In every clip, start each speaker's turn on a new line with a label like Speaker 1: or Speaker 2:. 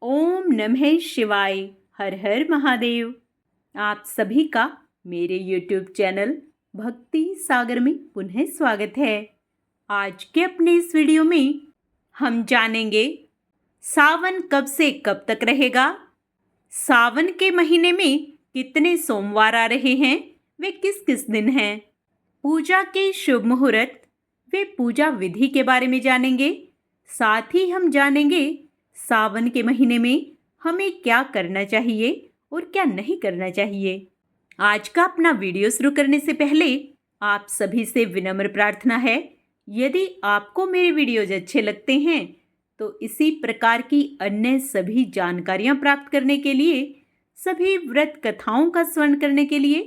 Speaker 1: ओम नमः शिवाय। हर हर महादेव। आप सभी का मेरे YouTube चैनल भक्ति सागर में पुनः स्वागत है। आज के अपने इस वीडियो में हम जानेंगे सावन कब से कब तक रहेगा, सावन के महीने में कितने सोमवार आ रहे हैं, वे किस किस दिन हैं, पूजा के शुभ मुहूर्त वे पूजा विधि के बारे में जानेंगे। साथ ही हम जानेंगे सावन के महीने में हमें क्या करना चाहिए और क्या नहीं करना चाहिए। आज का अपना वीडियो शुरू करने से पहले आप सभी से विनम्र प्रार्थना है, यदि आपको मेरे वीडियोज अच्छे लगते हैं तो इसी प्रकार की अन्य सभी जानकारियां प्राप्त करने के लिए, सभी व्रत कथाओं का श्रवण करने के लिए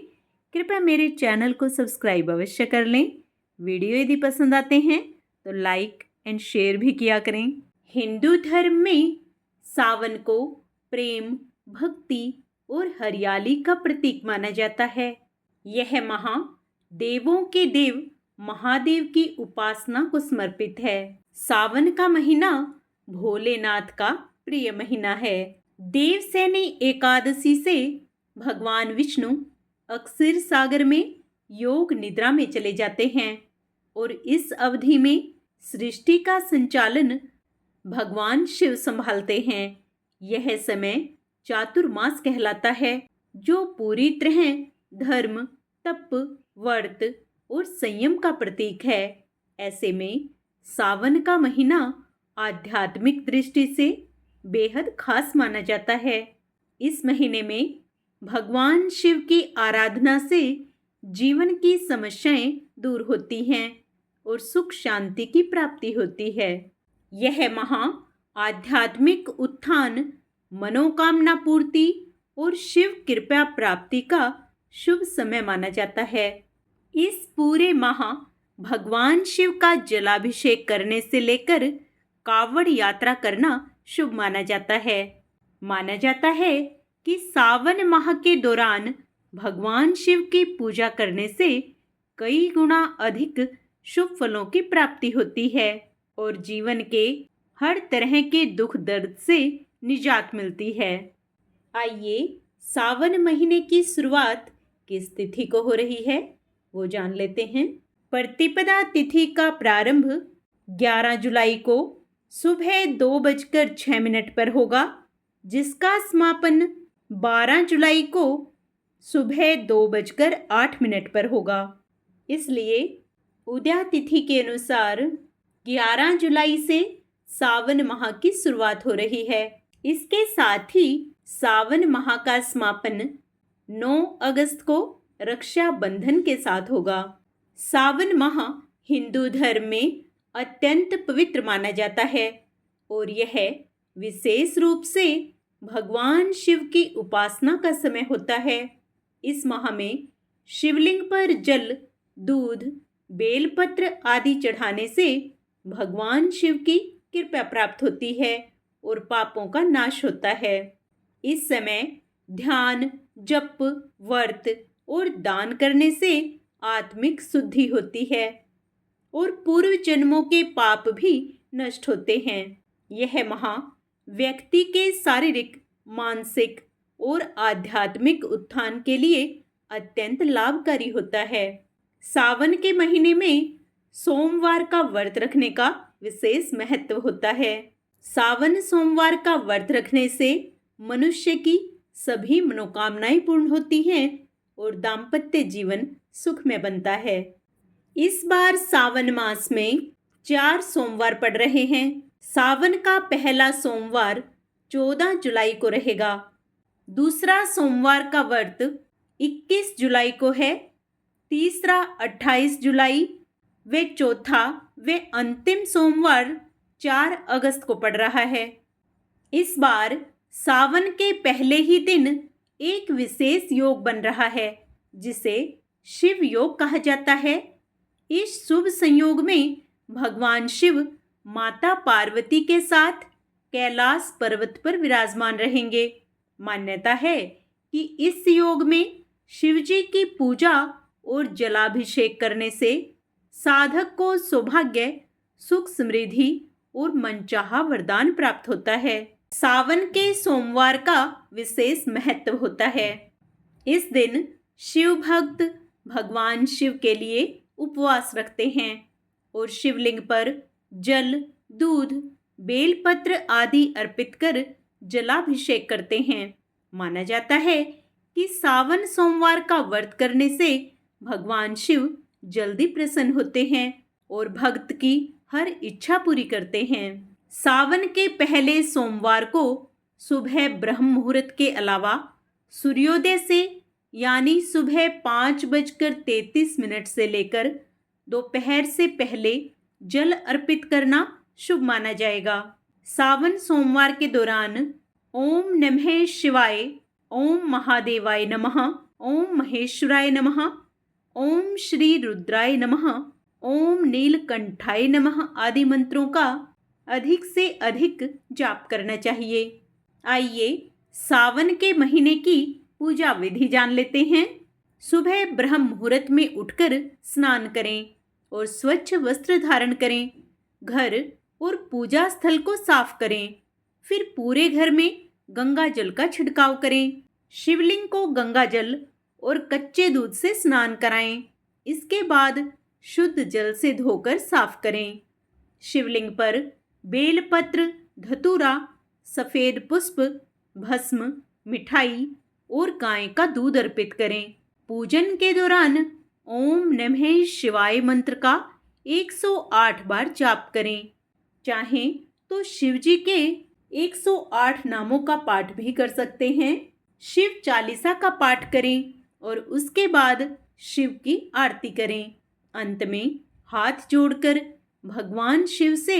Speaker 1: कृपया मेरे चैनल को सब्सक्राइब अवश्य कर लें। वीडियो यदि पसंद आते हैं तो लाइक एंड शेयर भी किया करें। हिंदू धर्म में सावन को प्रेम, भक्ति और हरियाली का प्रतीक माना जाता है। यह माह देवों के देव महादेव की उपासना को समर्पित है। सावन का महीना भोलेनाथ का प्रिय महीना है। देवसैनी एकादशी से भगवान विष्णु अक्षर सागर में योग निद्रा में चले जाते हैं और इस अवधि में सृष्टि का संचालन भगवान शिव संभालते हैं। यह समय चातुर्मास कहलाता है, जो पूरी तरह धर्म, तप, व्रत और संयम का प्रतीक है। ऐसे में सावन का महीना आध्यात्मिक दृष्टि से बेहद खास माना जाता है। इस महीने में भगवान शिव की आराधना से जीवन की समस्याएं दूर होती हैं और सुख शांति की प्राप्ति होती है। यह माह आध्यात्मिक उत्थान, मनोकामना पूर्ति और शिव कृपा प्राप्ति का शुभ समय माना जाता है। इस पूरे माह भगवान शिव का जलाभिषेक करने से लेकर कावड़ यात्रा करना शुभ माना जाता है। माना जाता है कि सावन माह के दौरान भगवान शिव की पूजा करने से कई गुना अधिक शुभ फलों की प्राप्ति होती है और जीवन के हर तरह के दुख दर्द से निजात मिलती है। आइए सावन महीने की शुरुआत किस तिथि को हो रही है वो जान लेते हैं। प्रतिपदा तिथि का प्रारंभ 11 जुलाई को सुबह 2:06 पर होगा, जिसका समापन 12 जुलाई को सुबह 2:08 पर होगा। इसलिए उदया तिथि के अनुसार 11 जुलाई से सावन माह की शुरुआत हो रही है। इसके साथ ही सावन माह का समापन 9 अगस्त को रक्षाबंधन के साथ होगा। सावन माह हिंदू धर्म में अत्यंत पवित्र माना जाता है और यह विशेष रूप से भगवान शिव की उपासना का समय होता है। इस माह में शिवलिंग पर जल, दूध, बेलपत्र आदि चढ़ाने से भगवान शिव की कृपा प्राप्त होती है और पापों का नाश होता है। इस समय ध्यान, जप, व्रत और दान करने से आत्मिक शुद्धि होती है और पूर्व जन्मों के पाप भी नष्ट होते हैं। यह माह व्यक्ति के शारीरिक, मानसिक और आध्यात्मिक उत्थान के लिए अत्यंत लाभकारी होता है। सावन के महीने में सोमवार का व्रत रखने का विशेष महत्व होता है। सावन सोमवार का व्रत रखने से मनुष्य की सभी मनोकामनाएं पूर्ण होती हैं और दाम्पत्य जीवन सुखमय बनता है। इस बार सावन मास में 4 सोमवार पड़ रहे हैं। सावन का पहला सोमवार 14 जुलाई को रहेगा। दूसरा सोमवार का व्रत 21 जुलाई को है। तीसरा 28 जुलाई व चौथा व अंतिम सोमवार 4 अगस्त को पड़ रहा है। इस बार सावन के पहले ही दिन एक विशेष योग बन रहा है, जिसे शिव योग कहा जाता है। इस शुभ संयोग में भगवान शिव माता पार्वती के साथ कैलाश पर्वत पर विराजमान रहेंगे। मान्यता है कि इस योग में शिवजी की पूजा और जलाभिषेक करने से साधक को सौभाग्य, सुख, समृद्धि और मनचाहा वरदान प्राप्त होता है। सावन के सोमवार का विशेष महत्व होता है। इस दिन शिव भक्त भगवान शिव के लिए उपवास रखते हैं और शिवलिंग पर जल, दूध, बेलपत्र आदि अर्पित कर जलाभिषेक करते हैं। माना जाता है कि सावन सोमवार का व्रत करने से भगवान शिव जल्दी प्रसन्न होते हैं और भक्त की हर इच्छा पूरी करते हैं। सावन के पहले सोमवार को सुबह ब्रह्म मुहूर्त के अलावा सूर्योदय से यानी सुबह 5:33 से लेकर दोपहर से पहले जल अर्पित करना शुभ माना जाएगा। सावन सोमवार के दौरान ओम नमः शिवाय, ओम महादेवाय नमः, ओम महेश्वराय नमः, ओम श्री रुद्राय नमः, ओम नीलकंठाय नमः आदि मंत्रों का अधिक से अधिक जाप करना चाहिए। आइए सावन के महीने की पूजा विधि जान लेते हैं। सुबह ब्रह्म मुहूर्त में उठकर स्नान करें और स्वच्छ वस्त्र धारण करें। घर और पूजा स्थल को साफ करें। फिर पूरे घर में गंगा जल का छिड़काव करें। शिवलिंग को गंगा जल और कच्चे दूध से स्नान कराएं। इसके बाद शुद्ध जल से धोकर साफ करें। शिवलिंग पर बेलपत्र, धतूरा, सफ़ेद पुष्प, भस्म, मिठाई और गाय का दूध अर्पित करें। पूजन के दौरान ओम नमः शिवाय मंत्र का 108 बार जाप करें। चाहें तो शिव जी के 108 नामों का पाठ भी कर सकते हैं। शिव चालीसा का पाठ करें और उसके बाद शिव की आरती करें। अंत में हाथ जोड़कर भगवान शिव से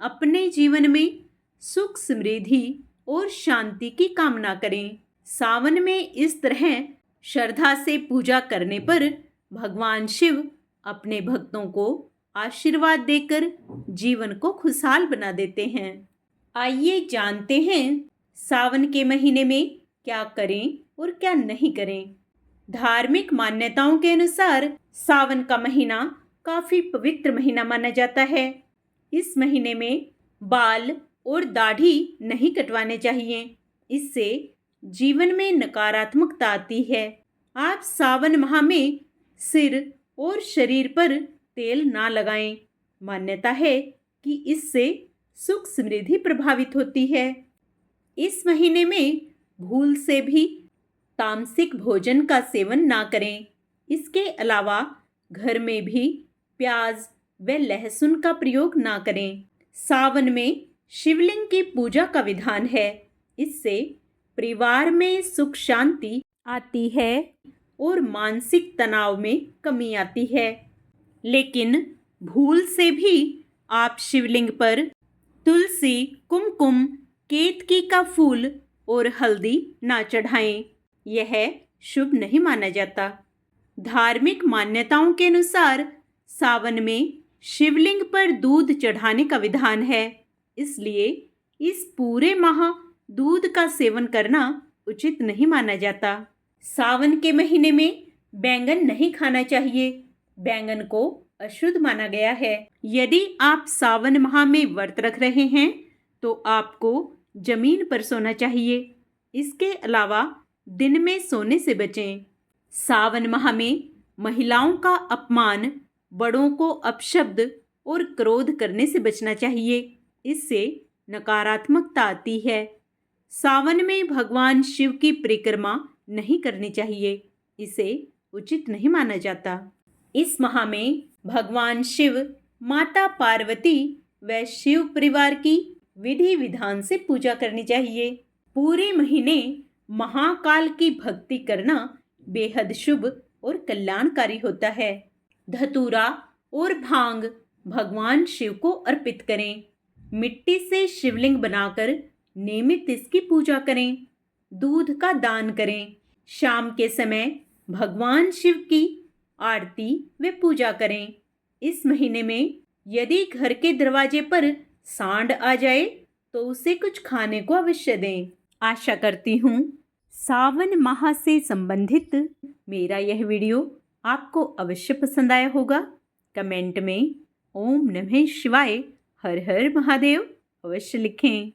Speaker 1: अपने जीवन में सुख, समृद्धि और शांति की कामना करें। सावन में इस तरह श्रद्धा से पूजा करने पर भगवान शिव अपने भक्तों को आशीर्वाद देकर जीवन को खुशहाल बना देते हैं। आइए जानते हैं सावन के महीने में क्या करें और क्या नहीं करें। धार्मिक मान्यताओं के अनुसार सावन का महीना काफी पवित्र महीना माना जाता है। इस महीने में बाल और दाढ़ी नहीं कटवाने चाहिए। इससे जीवन में नकारात्मकता आती है। आप सावन माह में सिर और शरीर पर तेल ना लगाएं। मान्यता है कि इससे सुख समृद्धि प्रभावित होती है। इस महीने में भूल से भी तामसिक भोजन का सेवन ना करें। इसके अलावा घर में भी प्याज व लहसुन का प्रयोग ना करें। सावन में शिवलिंग की पूजा का विधान है। इससे परिवार में सुख शांति आती है और मानसिक तनाव में कमी आती है। लेकिन भूल से भी आप शिवलिंग पर तुलसी, कुमकुम, केतकी का फूल और हल्दी ना चढ़ाएं। यह शुभ नहीं माना जाता। धार्मिक मान्यताओं के अनुसार सावन में शिवलिंग पर दूध चढ़ाने का विधान है। इसलिए इस पूरे माह दूध का सेवन करना उचित नहीं माना जाता। सावन के महीने में बैंगन नहीं खाना चाहिए। बैंगन को अशुद्ध माना गया है। यदि आप सावन माह में व्रत रख रहे हैं तो आपको जमीन पर सोना चाहिए। इसके अलावा दिन में सोने से बचें। सावन माह में महिलाओं का अपमान, बड़ों को अपशब्द और क्रोध करने से बचना चाहिए। इससे नकारात्मकता आती है। सावन में भगवान शिव की परिक्रमा नहीं करनी चाहिए। इसे उचित नहीं माना जाता। इस माह में भगवान शिव, माता पार्वती व शिव परिवार की विधि विधान से पूजा करनी चाहिए। पूरे महीने महाकाल की भक्ति करना बेहद शुभ और कल्याणकारी होता है। धतूरा और भांग भगवान शिव को अर्पित करें। मिट्टी से शिवलिंग बनाकर नियमित इसकी पूजा करें। दूध का दान करें। शाम के समय भगवान शिव की आरती व पूजा करें। इस महीने में यदि घर के दरवाजे पर सांड आ जाए तो उसे कुछ खाने को अवश्य दें। आशा करती हूँ सावन माह से संबंधित मेरा यह वीडियो आपको अवश्य पसंद आया होगा। कमेंट में ओम नमः शिवाय, हर हर महादेव अवश्य लिखें।